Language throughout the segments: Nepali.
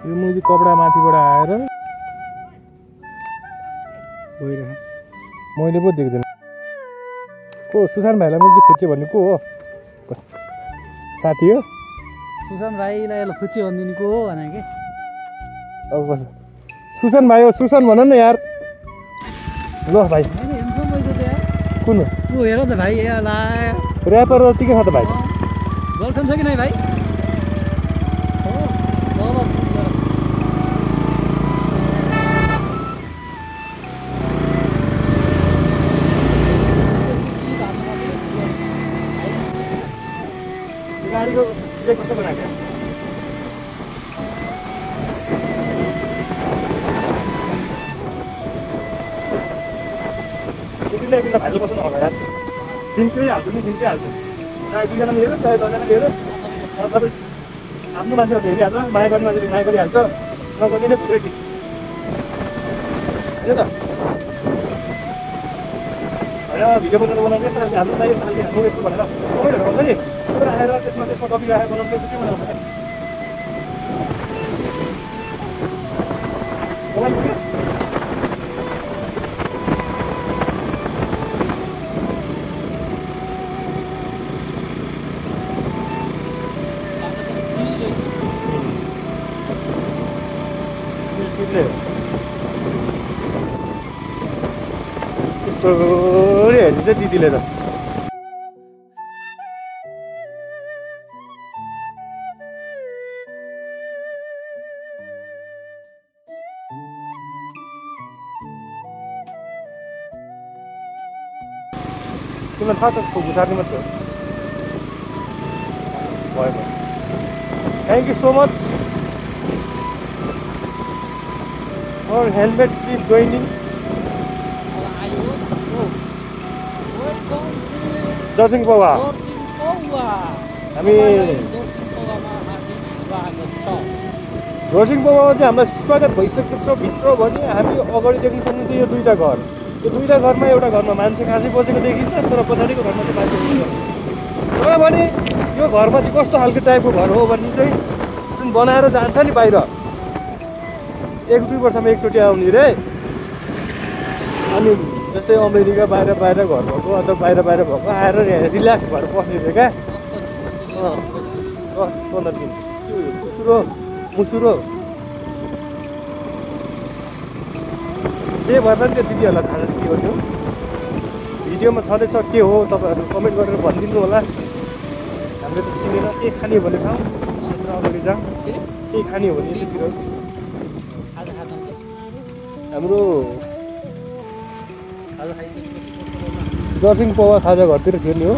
यो मुजी कपडा माथिबाट आएर मैले पो देख्दैन को सुशान्त भाइलाई मुजी फुच्चे भन्ने को हो साथी हो सुशान्त भाइलाई फुच्चे भनिदिनु को हो भने के अब कसो सुशान्त भाइ हो सुशान्त भन न यार ल भाइ कुन हो हेर त भाइ ऱ्यापर जति के छ त भाइ गर्लफ्रेन्ड छ कि नै भाइ गाडीको ब्रेक कस्तो बनाएको एकदिन भाइले बस्नु होला यार दिनकै हाल्छु नि दिनकै हाल्छु दुईजना हेर चाहे दसजना हेर तपाईँ आफ्नो मान्छेहरू हेरिहाल्छ माया गर्ने मान्छेले माया गरिहाल्छ नगर्ने नै बेसी होइन त होइन भिडियो बनाउनु यस्तो हाम्रो लागि यस्तो खालको हाम्रो यस्तो भनेर कमेन्टहरू आउँछ नि तर आएर त्यसमा टपिक आएर बनाउनु के बनाउनु यस्तो हेर्नु चाहिँ दिदीले त तिमीलाई थाहा छ घुसार्ने मात्रै भयो भयो thank you so much for helmet please joining जर्सिङ पौवा हामी जर्सिङ पौवामा चाहिँ हामीलाई स्वागत भइसकेको छ भित्र भने हामी अगाडि देख्न सक्नुहुन्छ यो दुईवटा घर यो दुईवटा घरमा एउटा घरमा मान्छे खासै बसेको देखिन्छ तर पछाडिको घरमा चाहिँ मान्छे बसेको तर भने यो घरमा चाहिँ कस्तो खालको टाइपको घर हो भने चाहिँ जुन बनाएर जान्छ नि बाहिर 1-2 वर्षमा एकचोटि आउने रे अनि जस्तै अमेरिका बाहिर घर भएको अथवा बाहिर भएको आएर रिल्याक्स भएर बस्ने रे क्या 10-15 दिन त्यो मुसुरो जे भए पनि त्यो दिदीहरूलाई थाहा छ के हो त्यो भिडियोमा छँदैछ के हो तपाईँहरू कमेन्ट गरेर भनिदिनु होला हामीले त चिनेन के खाने भने ठाउँ अगाडि जाउँ के खाने हो भने यतातिर हाम्रो जर्सिङ पौवा खाजा घरतिर थियो नि हो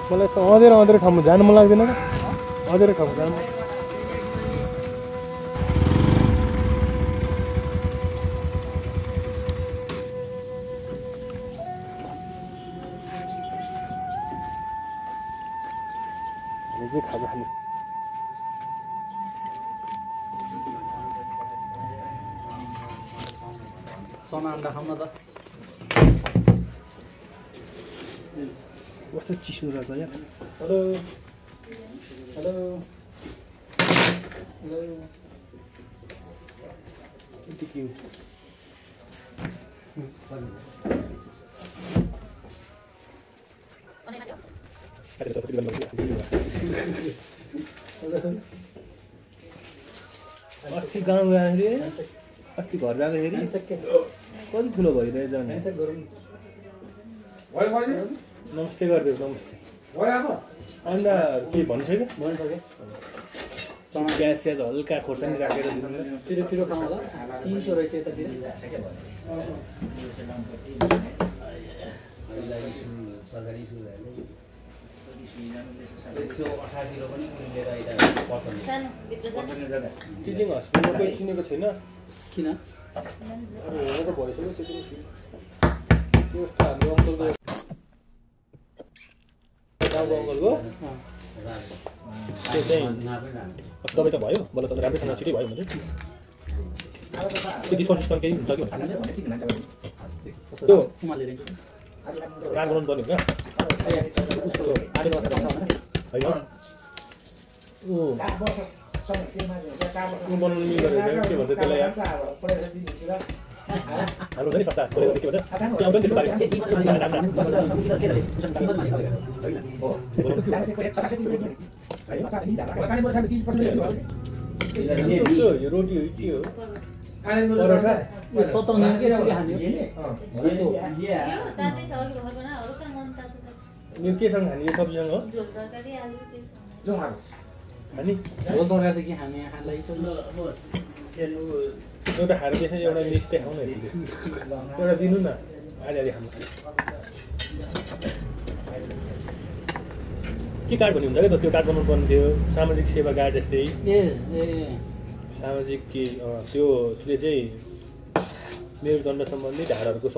मलाई यस्तो अँधेरो ठाउँमा जानु मन लाग्दैन क्या अँधेरो ठाउँमा जानु हामी चाहिँ खाजा खानु चना अन्डा खाउँ न त कस्तो चिसो रहेछ यहाँ हेलो हेलो हेलो के अस्ति गाउँ गएखेरि अस्ति घर जाँदाखेरि कति ठुलो भइरहेछ नमस्ते गरिदियो नमस्ते अन्त के भनिसक्यो प्याज स्याज हल्का खोर्सानी राखेर पिरो खाउँ होला चिसो रहेछ यतातिर टिचिङ हस्पिटलमा कोही चिनेको छैन किन त भइसक्यो त्यो हाम्रो अङ्कलको गाउँको अङ्कलको त्यो चाहिँ दबाई त भयो बल्ल त राम्रैसँग छिटै भयो भने त्यो डिस्कन्सिस्टन केही हुन्छ कि त्यो काम गराउनु पर्ने होइन होइन बनाउनु मिल्दो रहेछ के भन्छ त्यसलाई यार हाल्नु नि सस्ता के भन्छ त्यो आउँदैन त्यसको बारे यो रोटी हो के हो परोठा तताउने के खाने यो केसँग खाने यो सब्जीसँग हो खाने झोल तरकारी के खाने खानलाई एउटा खाएर त्यसरी एउटा मिक्स देखाउन एउटा दिनु न अलि खानु के कार्ड भन्ने हुन्छ क्या त्यो कार्ड बनाउनु पर्ने थियो सामाजिक सेवा कार्ड जस्तै सामाजिक के त्यसले चाहिँ मेरुदण्ड सम्बन्धी ढाडहरूको